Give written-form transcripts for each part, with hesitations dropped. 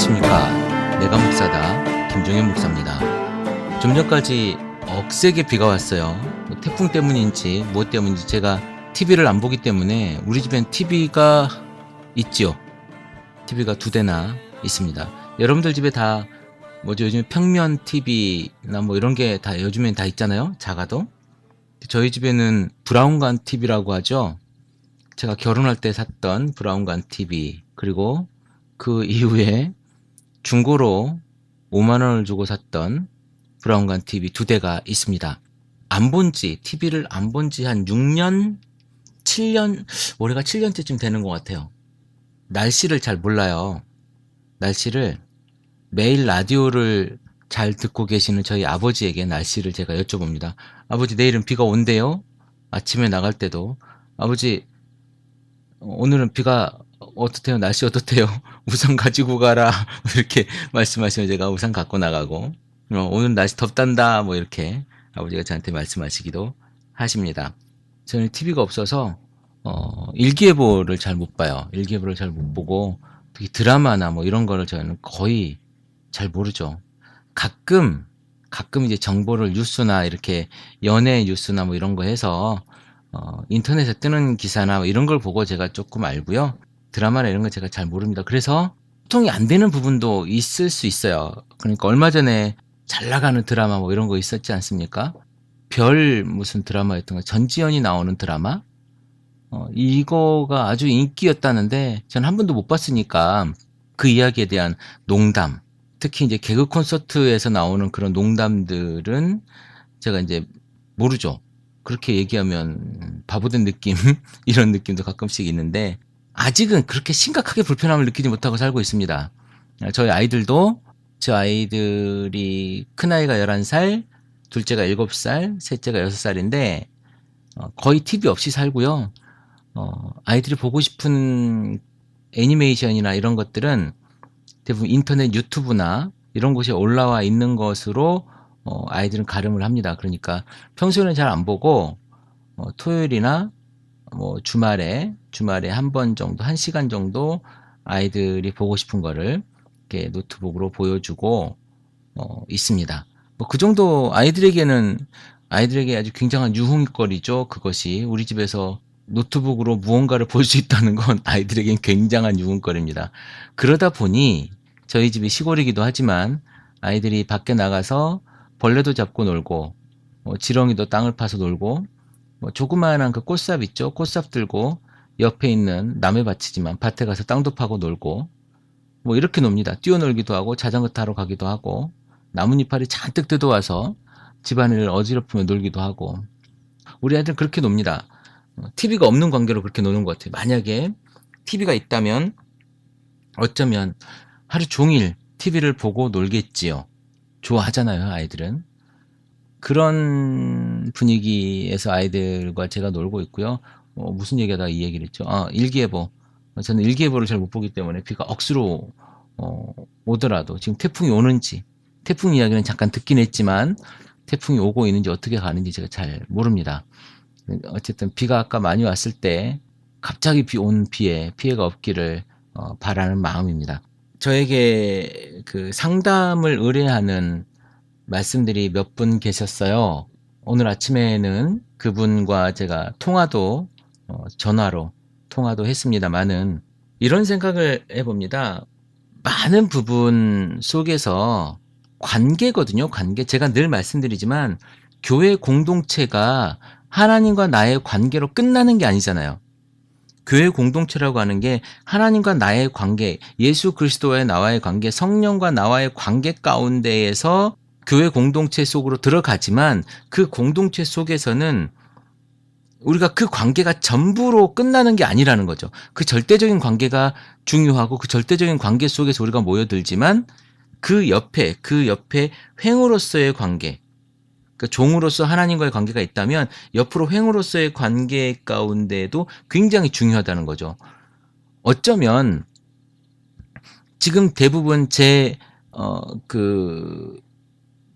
안녕하십니까. 내가 목사다 김종현 목사입니다. 좀 전까지 억세게 비가 왔어요. 뭐 태풍 때문인지 무엇 때문인지 제가 TV를 안 보기 때문에 우리 집엔 TV가 있지요. TV가 2대나 있습니다. 여러분들 집에 다 뭐죠, 요즘 평면 TV나 뭐 이런 게 다 요즘엔 다 있잖아요. 작아도. 저희 집에는 브라운관 TV라고 하죠. 제가 결혼할 때 샀던 브라운관 TV, 그리고 그 이후에 중고로 5만원을 주고 샀던 브라운관 TV 2대가 있습니다. TV를 안 본 지 한 6년, 7년, 올해가 7년째쯤 되는 것 같아요. 날씨를 잘 몰라요. 날씨를 매일 라디오를 잘 듣고 계시는 저희 아버지에게 날씨를 제가 여쭤봅니다. 아버지, 내일은 비가 온대요? 아침에 나갈 때도 아버지, 오늘은 비가 어떻대요? 날씨 어떻대요? 우산 가지고 가라 이렇게 말씀하시면 제가 우산 갖고 나가고, 오늘 날씨 덥단다 뭐 이렇게 아버지가 저한테 말씀하시기도 하십니다. 저는 TV가 없어서 일기예보를 잘 못 봐요. 일기예보를 잘 못 보고, 특히 드라마나 뭐 이런 거를 저는 거의 잘 모르죠. 가끔 이제 정보를 뉴스나 이렇게 연예 뉴스나 뭐 이런 거 해서 인터넷에 뜨는 기사나 뭐 이런 걸 보고 제가 조금 알고요. 드라마나 이런 거 제가 잘 모릅니다. 그래서 소통이 안 되는 부분도 있을 수 있어요. 그러니까 얼마 전에 잘 나가는 드라마 뭐 이런 거 있었지 않습니까? 별 무슨 드라마였던 거, 전지현이 나오는 드라마? 이거가 아주 인기였다는데 전 한 번도 못 봤으니까 그 이야기에 대한 농담, 특히 이제 개그 콘서트에서 나오는 그런 농담들은 제가 이제 모르죠. 그렇게 얘기하면 바보된 느낌 이런 느낌도 가끔씩 있는데, 아직은 그렇게 심각하게 불편함을 느끼지 못하고 살고 있습니다. 저희 아이들도, 저 아이들이 큰아이가 11살, 둘째가 7살, 셋째가 6살인데 거의 TV 없이 살고요. 아이들이 보고 싶은 애니메이션이나 이런 것들은 대부분 인터넷 유튜브나 이런 곳에 올라와 있는 것으로 아이들은 가름을 합니다. 그러니까 평소에는 잘 안 보고 토요일이나 뭐 주말에 한 번 정도, 1시간 정도 아이들이 보고 싶은 거를 이렇게 노트북으로 보여주고 있습니다. 뭐 그 정도 아이들에게 아주 굉장한 유흥거리죠. 그것이 우리 집에서 노트북으로 무언가를 볼 수 있다는 건 아이들에겐 굉장한 유흥거리입니다. 그러다 보니 저희 집이 시골이기도 하지만 아이들이 밖에 나가서 벌레도 잡고 놀고, 지렁이도 땅을 파서 놀고, 조그마한 그 꽃삽 있죠? 꽃삽 들고 옆에 있는 남의 밭이지만 밭에 가서 땅도 파고 놀고, 뭐 이렇게 놉니다. 뛰어놀기도 하고 자전거 타러 가기도 하고, 나뭇잎알이 잔뜩 뜯어와서 집안을 어지럽히며 놀기도 하고, 우리 아이들은 그렇게 놉니다. TV가 없는 관계로 그렇게 노는 것 같아요. 만약에 TV가 있다면 어쩌면 하루 종일 TV를 보고 놀겠지요. 좋아하잖아요, 아이들은. 그런 분위기에서 아이들과 제가 놀고 있고요. 무슨 얘기하다가 이 얘기를 했죠. 일기예보. 저는 일기예보를 잘 못 보기 때문에 비가 억수로 오더라도 지금 태풍이 오는지, 태풍 이야기는 잠깐 듣긴 했지만 태풍이 오고 있는지 어떻게 가는지 제가 잘 모릅니다. 어쨌든 비가 아까 많이 왔을 때 갑자기 온 비에 피해가 없기를 바라는 마음입니다. 저에게 그 상담을 의뢰하는 말씀들이 몇 분 계셨어요. 오늘 아침에는 그분과 제가 전화로 통화도 했습니다만은 이런 생각을 해봅니다. 많은 부분 속에서 관계거든요. 관계. 제가 늘 말씀드리지만 교회 공동체가 하나님과 나의 관계로 끝나는 게 아니잖아요. 교회 공동체라고 하는 게 하나님과 나의 관계, 예수 그리스도와의 나와의 관계, 성령과 나와의 관계 가운데에서 교회 공동체 속으로 들어가지만, 그 공동체 속에서는 우리가 그 관계가 전부로 끝나는 게 아니라는 거죠. 그 절대적인 관계가 중요하고 그 절대적인 관계 속에서 우리가 모여들지만 그 옆에 횡으로서의 관계, 그 종으로서 하나님과의 관계가 있다면 옆으로 횡으로서의 관계 가운데도 굉장히 중요하다는 거죠. 어쩌면 지금 대부분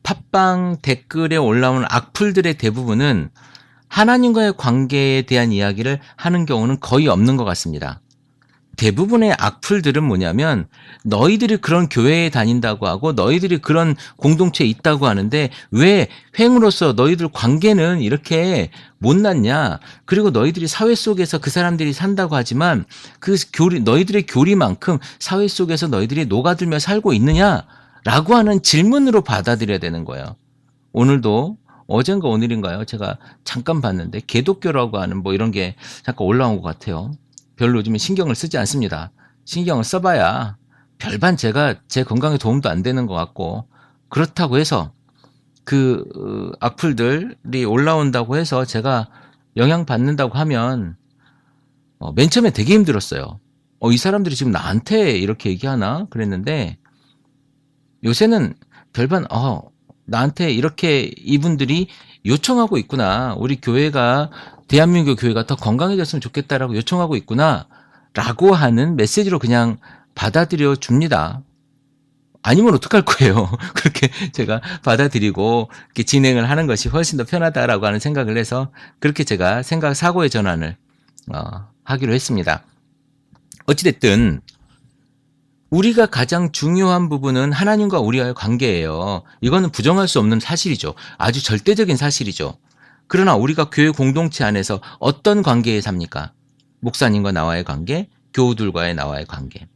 팟빵 댓글에 올라오는 악플들의 대부분은 하나님과의 관계에 대한 이야기를 하는 경우는 거의 없는 것 같습니다. 대부분의 악플들은 뭐냐면 너희들이 그런 교회에 다닌다고 하고 너희들이 그런 공동체에 있다고 하는데 왜 횡으로서 너희들 관계는 이렇게 못났냐. 그리고 너희들이 사회 속에서 그 사람들이 산다고 하지만 그 교리, 너희들의 교리만큼 사회 속에서 너희들이 녹아들며 살고 있느냐라고 하는 질문으로 받아들여야 되는 거예요. 오늘도 어젠가 오늘인가요? 제가 잠깐 봤는데 개독교라고 하는 뭐 이런 게 잠깐 올라온 것 같아요. 별로 요즘에 신경을 쓰지 않습니다. 신경을 써봐야 별반 제 건강에 도움도 안 되는 것 같고 그렇다고 해서 그 악플들이 올라온다고 해서 제가 영향받는다고 하면 맨 처음에 되게 힘들었어요. 이 사람들이 지금 나한테 이렇게 얘기하나 그랬는데 요새는 별반 나한테 이렇게 이분들이 요청하고 있구나. 우리 교회가 대한민국 교회가 더 건강해졌으면 좋겠다라고 요청하고 있구나 라고 하는 메시지로 그냥 받아들여 줍니다. 아니면 어떡할 거예요. 그렇게 제가 받아들이고 이렇게 진행을 하는 것이 훨씬 더 편하다라고 하는 생각을 해서 그렇게 제가 사고의 전환을 하기로 했습니다. 어찌됐든 우리가 가장 중요한 부분은 하나님과 우리와의 관계예요. 이거는 부정할 수 없는 사실이죠. 아주 절대적인 사실이죠. 그러나 우리가 교회 공동체 안에서 어떤 관계에 삽니까? 목사님과 나와의 관계, 교우들과의 나와의 관계.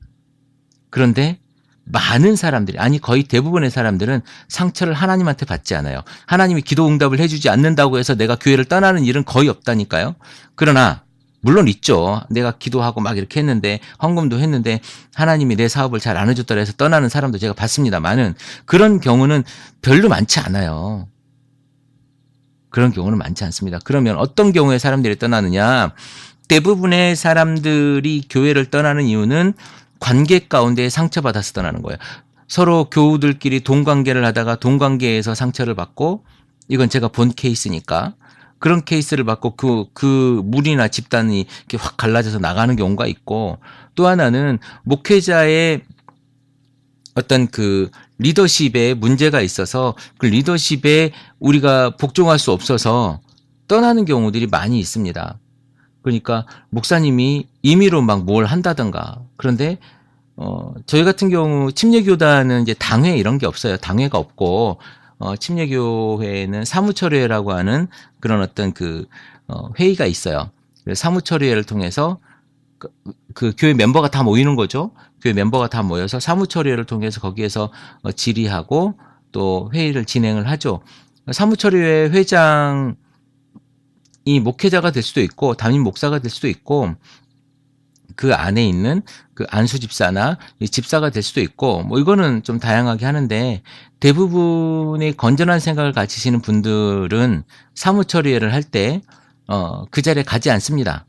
그런데 많은 사람들이, 아니 거의 대부분의 사람들은 상처를 하나님한테 받지 않아요. 하나님이 기도 응답을 해주지 않는다고 해서 내가 교회를 떠나는 일은 거의 없다니까요. 그러나 물론 있죠. 내가 기도하고 막 이렇게 했는데 헌금도 했는데 하나님이 내 사업을 잘 안 해줬더라 해서 떠나는 사람도 제가 봤습니다만은 그런 경우는 별로 많지 않아요. 그런 경우는 많지 않습니다. 그러면 어떤 경우에 사람들이 떠나느냐? 대부분의 사람들이 교회를 떠나는 이유는 관계 가운데 상처받아서 떠나는 거예요. 서로 교우들끼리 동관계를 하다가 동관계에서 상처를 받고 이건 제가 본 케이스니까 그런 케이스를 받고 그 무리나 집단이 이렇게 확 갈라져서 나가는 경우가 있고 또 하나는 목회자의 어떤 그 리더십에 문제가 있어서 그 리더십에 우리가 복종할 수 없어서 떠나는 경우들이 많이 있습니다. 그러니까 목사님이 임의로 막 뭘 한다든가 그런데 저희 같은 경우 침례교단은 이제 당회 이런 게 없어요. 당회가 없고 침례교회는 사무처리회라고 하는 그런 어떤 회의가 있어요. 그래서 사무처리회를 통해서 그 교회 멤버가 다 모이는 거죠. 교회 멤버가 다 모여서 사무처리회를 통해서 거기에서 질의하고 또 회의를 진행을 하죠. 사무처리회 회장이 목회자가 될 수도 있고 담임 목사가 될 수도 있고 그 안에 있는 그 안수 집사나 집사가 될 수도 있고 뭐 이거는 좀 다양하게 하는데 대부분의 건전한 생각을 가지시는 분들은 사무처리회를 할 때 그 자리에 가지 않습니다.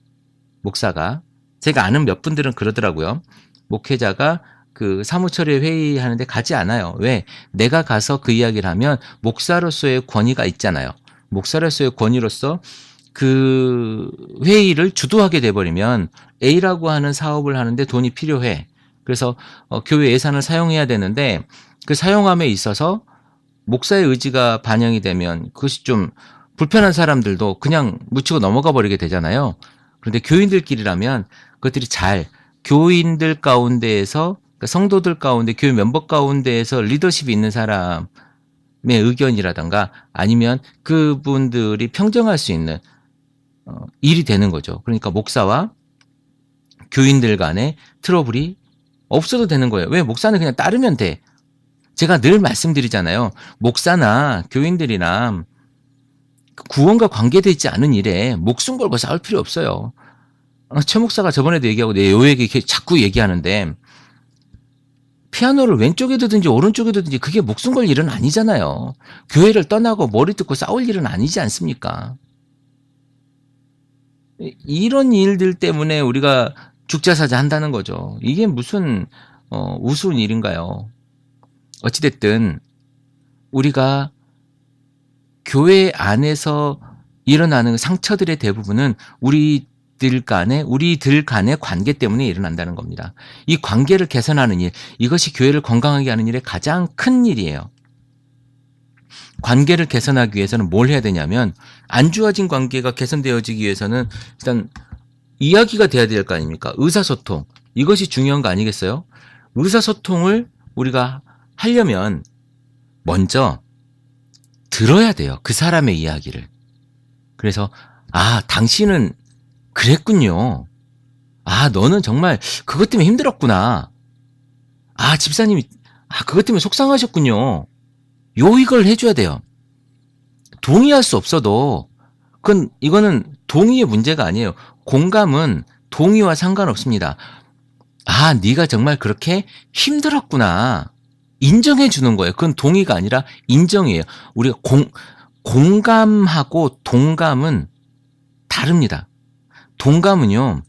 목사가. 제가 아는 몇 분들은 그러더라고요. 목회자가 그 사무처리회 회의하는데 가지 않아요. 왜? 내가 가서 그 이야기를 하면 목사로서의 권위가 있잖아요. 목사로서의 권위로서 그 회의를 주도하게 돼버리면 A라고 하는 사업을 하는데 돈이 필요해. 그래서 교회 예산을 사용해야 되는데 그 사용함에 있어서 목사의 의지가 반영이 되면 그것이 좀 불편한 사람들도 그냥 묻히고 넘어가 버리게 되잖아요. 그런데 교인들끼리라면 그것들이 잘 교인들 가운데에서 그러니까 성도들 가운데 교회 멤버 가운데에서 리더십이 있는 사람의 의견이라든가 아니면 그분들이 평정할 수 있는 일이 되는 거죠. 그러니까 목사와 교인들 간의 트러블이 없어도 되는 거예요. 왜? 목사는 그냥 따르면 돼. 제가 늘 말씀드리잖아요. 목사나 교인들이나 구원과 관계되지 않은 일에 목숨 걸고 싸울 필요 없어요. 최 목사가 저번에도 얘기하고 내 요에게 자꾸 얘기하는데 피아노를 왼쪽에 두든지 오른쪽에 두든지 그게 목숨 걸 일은 아니잖아요. 교회를 떠나고 머리 뜯고 싸울 일은 아니지 않습니까? 이런 일들 때문에 우리가 죽자사자 한다는 거죠. 이게 무슨 우스운 일인가요? 어찌됐든 우리가 교회 안에서 일어나는 상처들의 대부분은 우리들 간의 관계 때문에 일어난다는 겁니다. 이 관계를 개선하는 일, 이것이 교회를 건강하게 하는 일의 가장 큰 일이에요. 관계를 개선하기 위해서는 뭘 해야 되냐면 안 좋아진 관계가 개선되어지기 위해서는 일단 이야기가 돼야 될 거 아닙니까? 의사소통. 이것이 중요한 거 아니겠어요? 의사소통을 우리가 하려면 먼저 들어야 돼요. 그 사람의 이야기를. 그래서 당신은 그랬군요. 너는 정말 그것 때문에 힘들었구나. 집사님이 그것 때문에 속상하셨군요. 이걸 해줘야 돼요. 동의할 수 없어도 이거는 동의의 문제가 아니에요. 공감은 동의와 상관없습니다. 네가 정말 그렇게 힘들었구나. 인정해 주는 거예요. 그건 동의가 아니라 인정이에요. 우리가 공감하고 동감은 다릅니다. 동감은요,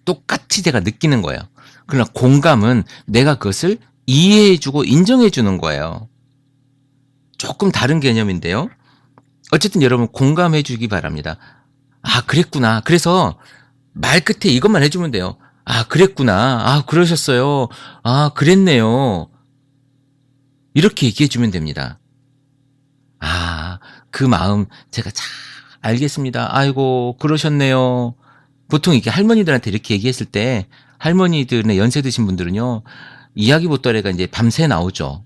똑같이 내가 느끼는 거예요. 그러나 공감은 내가 그것을 이해해주고 인정해주는 거예요. 조금 다른 개념인데요. 어쨌든 여러분 공감해주기 바랍니다. 그랬구나. 그래서 말 끝에 이것만 해주면 돼요. 그랬구나. 그러셨어요. 그랬네요. 이렇게 얘기해주면 됩니다. 그 마음 제가 잘 알겠습니다. 아이고 그러셨네요. 보통 이렇게 할머니들한테 이렇게 얘기했을 때 할머니들의 연세 드신 분들은요, 이야기 보따리가 이제 밤새 나오죠.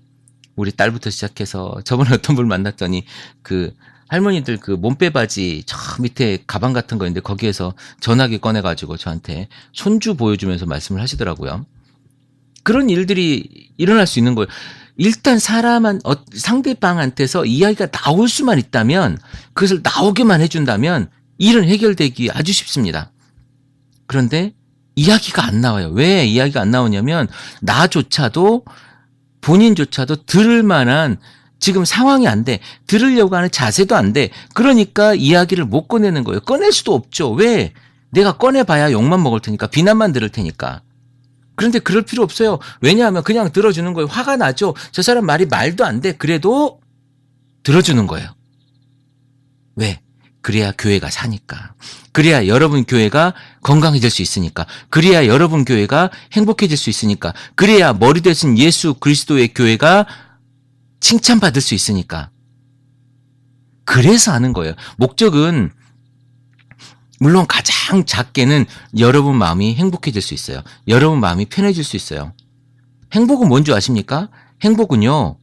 우리 딸부터 시작해서 저번에 어떤 분 만났더니 그 할머니들 그 몸빼바지 저 밑에 가방 같은 거 있는데 거기에서 전화기 꺼내가지고 저한테 손주 보여주면서 말씀을 하시더라고요. 그런 일들이 일어날 수 있는 거예요. 일단 상대방한테서 이야기가 나올 수만 있다면, 그것을 나오게만 해준다면 일은 해결되기 아주 쉽습니다. 그런데 이야기가 안 나와요. 왜 이야기가 안 나오냐면 나조차도, 본인조차도 들을 만한 지금 상황이 안 돼. 들으려고 하는 자세도 안 돼. 그러니까 이야기를 못 꺼내는 거예요. 꺼낼 수도 없죠. 왜? 내가 꺼내봐야 욕만 먹을 테니까, 비난만 들을 테니까. 그런데 그럴 필요 없어요. 왜냐하면 그냥 들어주는 거예요. 화가 나죠. 저 사람 말이 말도 안 돼. 그래도 들어주는 거예요. 왜? 그래야 교회가 사니까. 그래야 여러분 교회가 건강해질 수 있으니까. 그래야 여러분 교회가 행복해질 수 있으니까. 그래야 머리 대신 예수 그리스도의 교회가 칭찬받을 수 있으니까. 그래서 하는 거예요. 목적은 물론 가장 작게는 여러분 마음이 행복해질 수 있어요. 여러분 마음이 편해질 수 있어요. 행복은 뭔지 아십니까? 행복은요,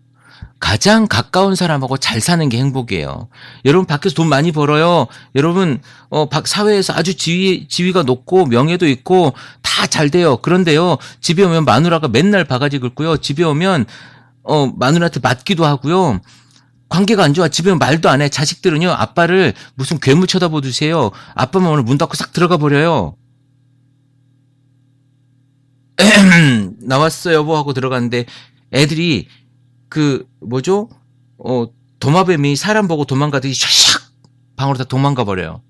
가장 가까운 사람하고 잘 사는 게 행복이에요. 여러분 밖에서 돈 많이 벌어요. 여러분 사회에서 아주 지위가 높고 명예도 있고 다 잘 돼요. 그런데요, 집에 오면 마누라가 맨날 바가지 긁고요. 집에 오면 마누라한테 맞기도 하고요. 관계가 안 좋아. 집에 오면 말도 안 해. 자식들은요, 아빠를 무슨 괴물 쳐다보듯이요. 아빠만 오늘 문 닫고 싹 들어가 버려요. 나왔어 여보 하고 들어갔는데 애들이 도마뱀이 사람 보고 도망가듯이 샥 방으로 다 도망가 버려요.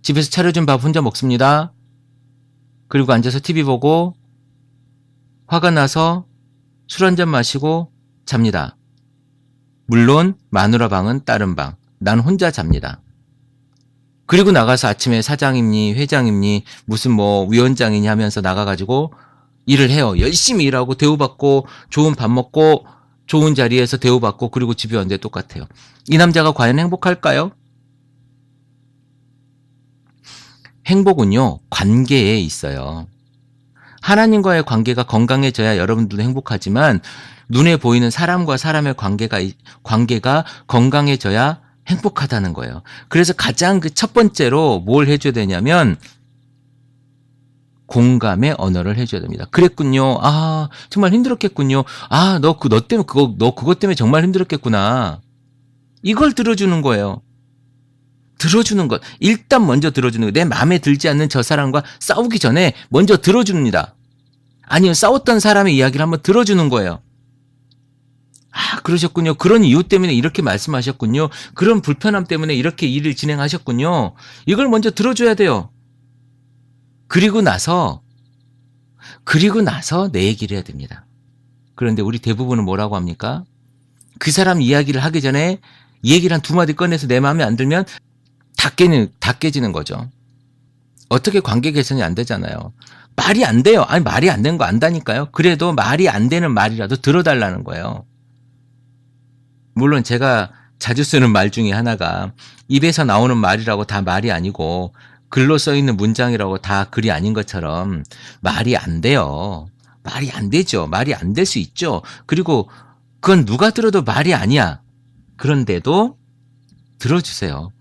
집에서 차려준 밥 혼자 먹습니다. 그리고 앉아서 TV 보고 화가 나서 술 한잔 마시고 잡니다. 물론 마누라 방은 다른 방, 난 혼자 잡니다. 그리고 나가서 아침에 사장이니 회장이니 무슨 위원장이니 하면서 나가가지고 일을 해요. 열심히 일하고 대우받고 좋은 밥 먹고 좋은 자리에서 대우받고 그리고 집에 왔는데 똑같아요. 이 남자가 과연 행복할까요? 행복은요, 관계에 있어요. 하나님과의 관계가 건강해져야 여러분들도 행복하지만 눈에 보이는 사람과 사람의 관계가 건강해져야 행복하다는 거예요. 그래서 가장 첫 번째로 뭘 해줘야 되냐면 공감의 언어를 해줘야 됩니다. 그랬군요. 정말 힘들었겠군요. 너 그것 때문에 정말 힘들었겠구나. 이걸 들어주는 거예요. 들어주는 것. 일단 먼저 들어주는 거. 내 마음에 들지 않는 저 사람과 싸우기 전에 먼저 들어줍니다. 아니요, 싸웠던 사람의 이야기를 한번 들어주는 거예요. 그러셨군요. 그런 이유 때문에 이렇게 말씀하셨군요. 그런 불편함 때문에 이렇게 일을 진행하셨군요. 이걸 먼저 들어줘야 돼요. 그리고 나서 내 얘기를 해야 됩니다. 그런데 우리 대부분은 뭐라고 합니까? 그 사람 이야기를 하기 전에 얘기를 한 두 마디 꺼내서 내 마음에 안 들면 다 깨지는 거죠. 어떻게 관계 개선이 안 되잖아요. 말이 안 돼요. 말이 안 되는 거 안다니까요. 그래도 말이 안 되는 말이라도 들어달라는 거예요. 물론 제가 자주 쓰는 말 중에 하나가 입에서 나오는 말이라고 다 말이 아니고 글로 써 있는 문장이라고 다 글이 아닌 것처럼 말이 안 돼요. 말이 안 되죠. 말이 안 될 수 있죠. 그리고 그건 누가 들어도 말이 아니야. 그런데도 들어주세요.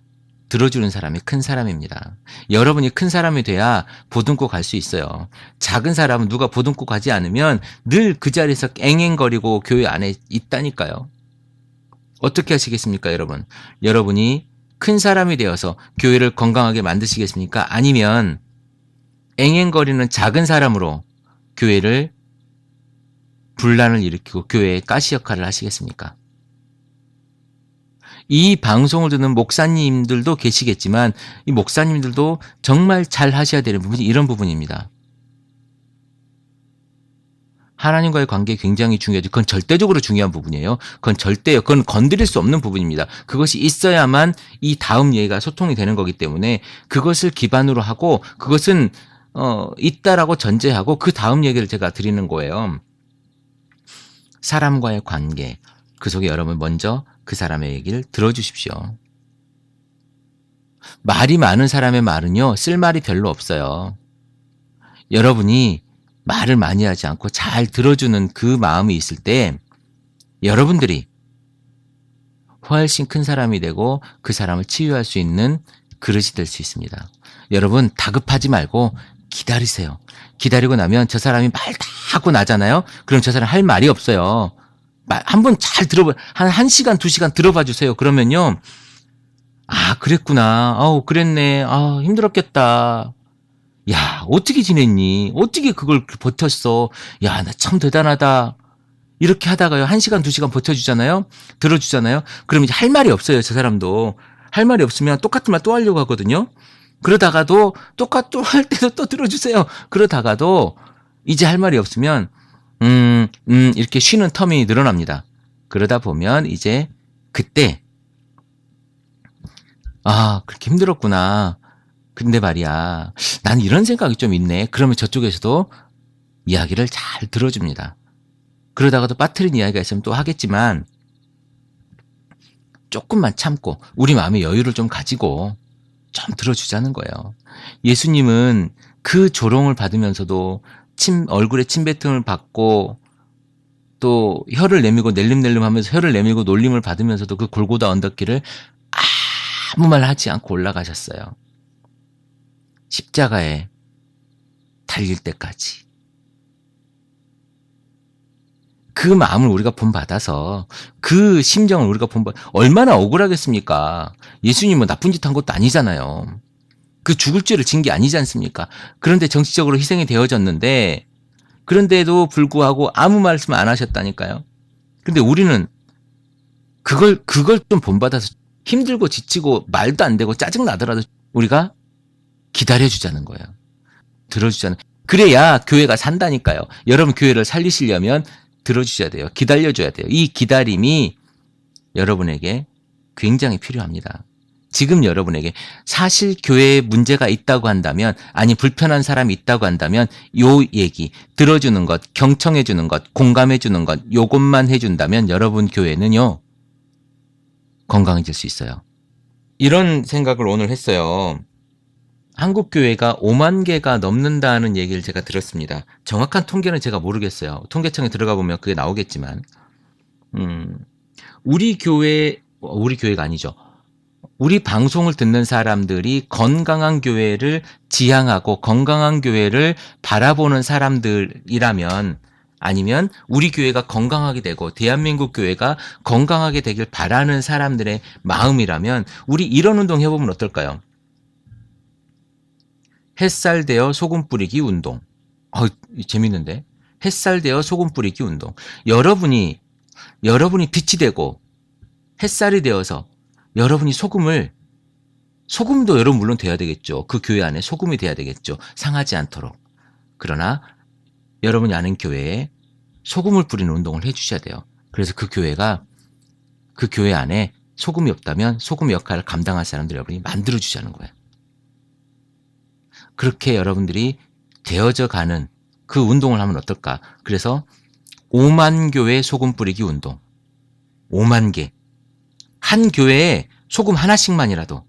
들어주는 사람이 큰 사람입니다. 여러분이 큰 사람이 돼야 보듬고 갈 수 있어요. 작은 사람은 누가 보듬고 가지 않으면 늘 그 자리에서 앵앵거리고 교회 안에 있다니까요. 어떻게 하시겠습니까, 여러분? 여러분이 큰 사람이 되어서 교회를 건강하게 만드시겠습니까? 아니면 앵앵거리는 작은 사람으로 교회를 분란을 일으키고 교회의 가시 역할을 하시겠습니까? 이 방송을 듣는 목사님들도 계시겠지만 이 목사님들도 정말 잘 하셔야 되는 부분이 이런 부분입니다. 하나님과의 관계 굉장히 중요하죠. 그건 절대적으로 중요한 부분이에요. 그건 건드릴 수 없는 부분입니다. 그것이 있어야만 이 다음 얘기가 소통이 되는 거기 때문에 그것을 기반으로 하고 그것은 있다라고 전제하고 그 다음 얘기를 제가 드리는 거예요. 사람과의 관계, 그 속에 여러분 먼저 그 사람의 얘기를 들어주십시오. 말이 많은 사람의 말은요, 쓸 말이 별로 없어요. 여러분이 말을 많이 하지 않고 잘 들어주는 그 마음이 있을 때 여러분들이 훨씬 큰 사람이 되고 그 사람을 치유할 수 있는 그릇이 될 수 있습니다. 여러분 다급하지 말고 기다리세요. 기다리고 나면 저 사람이 말 다 하고 나잖아요. 그럼 저 사람 할 말이 없어요. 한번 잘 들어봐, 한 1시간, 2시간 들어봐 주세요. 그러면요, 아, 그랬구나. 그랬네. 힘들었겠다. 야, 어떻게 지냈니? 어떻게 그걸 버텼어? 야, 나 참 대단하다. 이렇게 하다가요, 1시간, 2시간 버텨주잖아요? 들어주잖아요? 그럼 이제 할 말이 없어요, 저 사람도. 할 말이 없으면 똑같은 말 또 하려고 하거든요? 그러다가도 또 할 때도 또 들어주세요. 그러다가도 이제 할 말이 없으면, 이렇게 쉬는 텀이 늘어납니다. 그러다 보면 이제 그때, 그렇게 힘들었구나. 근데 말이야, 난 이런 생각이 좀 있네. 그러면 저쪽에서도 이야기를 잘 들어줍니다. 그러다가도 빠뜨린 이야기가 있으면 또 하겠지만 조금만 참고 우리 마음의 여유를 좀 가지고 좀 들어주자는 거예요. 예수님은 그 조롱을 받으면서도 얼굴에 침뱉음을 받고 또 혀를 내밀고 낼름낼름 하면서 혀를 내밀고 놀림을 받으면서도 그 골고다 언덕길을 아무 말 하지 않고 올라가셨어요. 십자가에 달릴 때까지. 그 마음을 우리가 본받아서 그 심정을 우리가 얼마나 억울하겠습니까? 예수님은 나쁜 짓 한 것도 아니잖아요. 그 죽을 죄를 진 게 아니지 않습니까? 그런데 정치적으로 희생이 되어졌는데 그런데도 불구하고 아무 말씀 안 하셨다니까요. 근데 우리는 그걸 좀 본받아서 힘들고 지치고 말도 안 되고 짜증나더라도 우리가 기다려주자는 거예요. 들어주자는. 그래야 교회가 산다니까요. 여러분 교회를 살리시려면 들어주셔야 돼요. 기다려줘야 돼요. 이 기다림이 여러분에게 굉장히 필요합니다. 지금 여러분에게 사실 교회에 문제가 있다고 한다면, 아니 불편한 사람이 있다고 한다면 요 얘기 들어주는 것, 경청해주는 것, 공감해주는 것, 요것만 해준다면 여러분 교회는요 건강해질 수 있어요. 이런 생각을 오늘 했어요. 한국 교회가 5만 개가 넘는다는 얘기를 제가 들었습니다. 정확한 통계는 제가 모르겠어요. 통계청에 들어가 보면 그게 나오겠지만, 우리 교회가 아니죠. 우리 방송을 듣는 사람들이 건강한 교회를 지향하고 건강한 교회를 바라보는 사람들이라면, 아니면 우리 교회가 건강하게 되고 대한민국 교회가 건강하게 되길 바라는 사람들의 마음이라면 우리 이런 운동 해보면 어떨까요? 햇살 되어 소금 뿌리기 운동. 재밌는데? 햇살 되어 소금 뿌리기 운동. 여러분이 빛이 되고 햇살이 되어서 여러분이 소금도 여러분 물론 돼야 되겠죠. 그 교회 안에 소금이 돼야 되겠죠. 상하지 않도록. 그러나 여러분이 아는 교회에 소금을 뿌리는 운동을 해주셔야 돼요. 그래서 그 교회 안에 소금이 없다면 소금 역할을 감당할 사람들 여러분이 만들어주자는 거예요. 그렇게 여러분들이 되어져 가는 그 운동을 하면 어떨까? 그래서 5만 교회 소금 뿌리기 운동. 5만 개. 한 교회에 소금 하나씩만이라도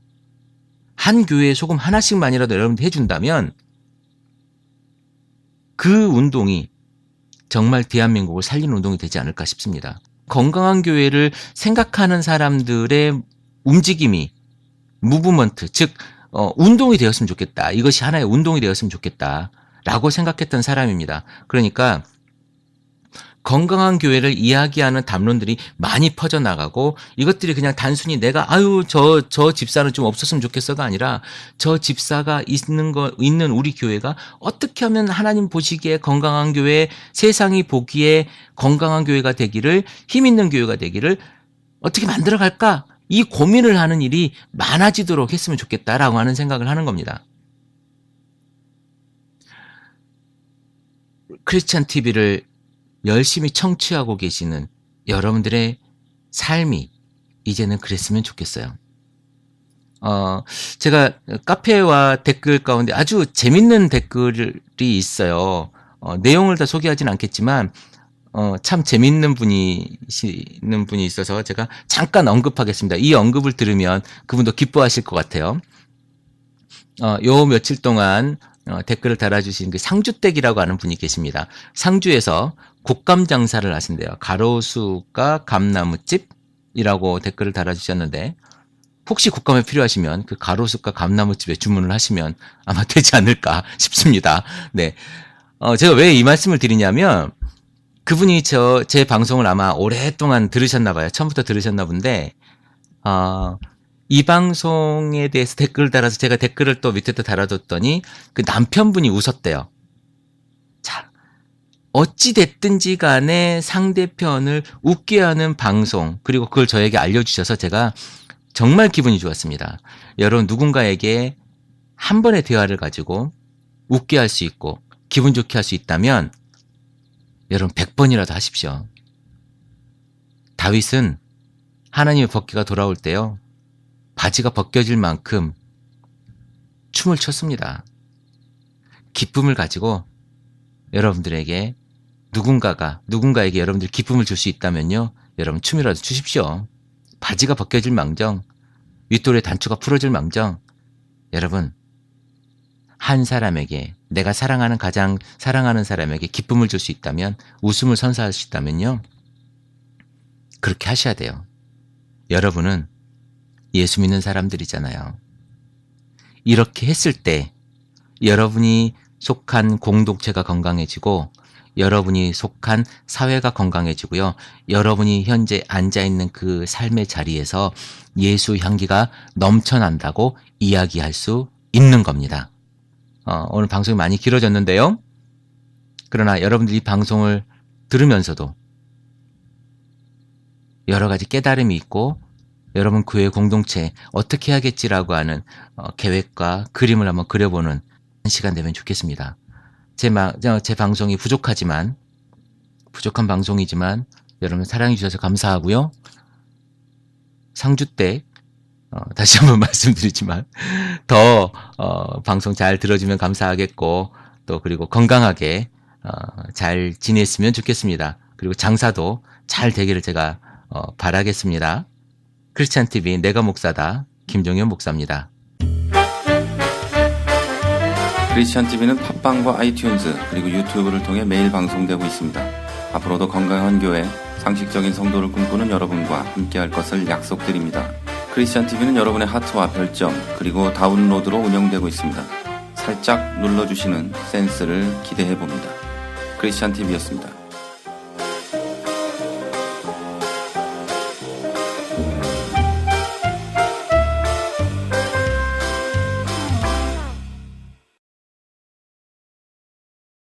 한 교회에 소금 하나씩만이라도 여러분들 해준다면 그 운동이 정말 대한민국을 살리는 운동이 되지 않을까 싶습니다. 건강한 교회를 생각하는 사람들의 움직임이 무브먼트, 즉 운동이 되었으면 좋겠다. 이것이 하나의 운동이 되었으면 좋겠다. 라고 생각했던 사람입니다. 그러니까 건강한 교회를 이야기하는 담론들이 많이 퍼져나가고 이것들이 그냥 단순히 내가 저 집사는 좀 없었으면 좋겠어가 아니라 저 집사가 있는 우리 교회가 어떻게 하면 하나님 보시기에 건강한 교회, 세상이 보기에 건강한 교회가 되기를, 힘 있는 교회가 되기를 어떻게 만들어갈까? 이 고민을 하는 일이 많아지도록 했으면 좋겠다라고 하는 생각을 하는 겁니다. 크리스찬 TV를 열심히 청취하고 계시는 여러분들의 삶이 이제는 그랬으면 좋겠어요. 제가 카페와 댓글 가운데 아주 재밌는 댓글이 있어요. 내용을 다 소개하진 않겠지만 참 재밌는 분이 있어서 제가 잠깐 언급하겠습니다. 이 언급을 들으면 그분도 기뻐하실 것 같아요. 요 며칠 동안 댓글을 달아주신 그 상주댁이라고 하는 분이 계십니다. 상주에서 곶감 장사를 하신대요. 가로수가 감나무집이라고 댓글을 달아주셨는데 혹시 곶감이 필요하시면 그 가로수가 감나무집에 주문을 하시면 아마 되지 않을까 싶습니다. 네, 제가 왜 이 말씀을 드리냐면 그분이 제 방송을 아마 오랫동안 들으셨나 봐요. 처음부터 들으셨나 본데 이 방송에 대해서 댓글을 달아서 제가 댓글을 또 밑에다 달아줬더니 그 남편분이 웃었대요. 자, 어찌 됐든지 간에 상대편을 웃게 하는 방송, 그리고 그걸 저에게 알려주셔서 제가 정말 기분이 좋았습니다. 여러분 누군가에게 한 번의 대화를 가지고 웃게 할 수 있고 기분 좋게 할 수 있다면 여러분 100번이라도 하십시오. 다윗은 하나님의 법궤가 돌아올 때요, 바지가 벗겨질 만큼 춤을 췄습니다. 기쁨을 가지고 여러분들에게 누군가에게 여러분들 기쁨을 줄 수 있다면요, 여러분 춤이라도 추십시오. 바지가 벗겨질 망정, 윗돌의 단추가 풀어질 망정, 여러분 한 사람에게, 내가 가장 사랑하는 사람에게 기쁨을 줄 수 있다면, 웃음을 선사할 수 있다면요, 그렇게 하셔야 돼요. 여러분은 예수 믿는 사람들이잖아요. 이렇게 했을 때 여러분이 속한 공동체가 건강해지고 여러분이 속한 사회가 건강해지고요, 여러분이 현재 앉아있는 그 삶의 자리에서 예수 향기가 넘쳐난다고 이야기할 수 있는 겁니다. 오늘 방송이 많이 길어졌는데요, 그러나 여러분들이 이 방송을 들으면서도 여러 가지 깨달음이 있고 여러분 교회 공동체 어떻게 해야겠지라고 하는 계획과 그림을 한번 그려보는 시간 되면 좋겠습니다. 제 방송이 부족한 방송이지만 여러분 사랑해 주셔서 감사하고요. 상주댁 다시 한번 말씀드리지만 더 방송 잘 들어주면 감사하겠고, 또 그리고 건강하게 잘 지냈으면 좋겠습니다. 그리고 장사도 잘 되기를 제가 바라겠습니다. 크리스찬 TV 내가 목사다, 김종현 목사입니다. 크리스찬 TV는 팟빵과 아이튠즈 그리고 유튜브를 통해 매일 방송되고 있습니다. 앞으로도 건강한 교회, 상식적인 성도를 꿈꾸는 여러분과 함께할 것을 약속드립니다. 크리스찬 TV는 여러분의 하트와 별점 그리고 다운로드로 운영되고 있습니다. 살짝 눌러주시는 센스를 기대해봅니다. 크리스찬 TV였습니다.